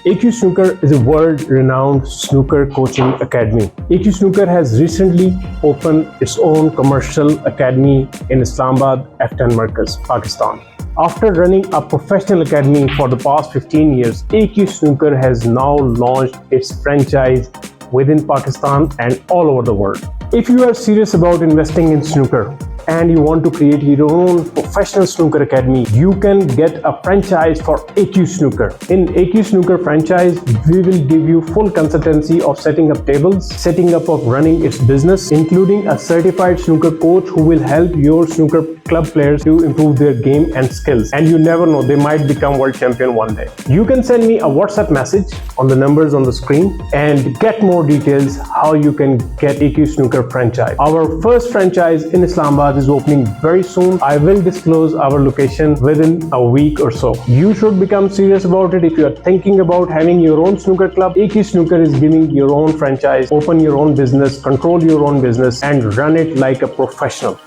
AQ Snooker is a world-renowned snooker coaching academy. AQ Snooker has recently opened its own commercial academy in Islamabad, F10 Markaz, Pakistan. After running a professional academy for the past 15 years, AQ Snooker has now launched its franchise within Pakistan and all over the world. If you are serious about investing in snooker and you want to create your own professional snooker academy, you can get a franchise for AQ Snooker. In AQ Snooker franchise, we will give you full consultancy of setting up tables, setting up of running its business, including a certified snooker coach who will help your snooker club players to improve their game and skills. And you never know, they might become world champion one day. You can send me a WhatsApp message on the numbers on the screen and get more details how you can get AQ Snooker franchise. Our first franchise in Islamabad is opening very soon. I will disclose our location within a week or so. You should become serious about it if you are thinking about having your own snooker club. AQ Snooker is giving your own franchise, open your own business, control your own business and run it like a professional.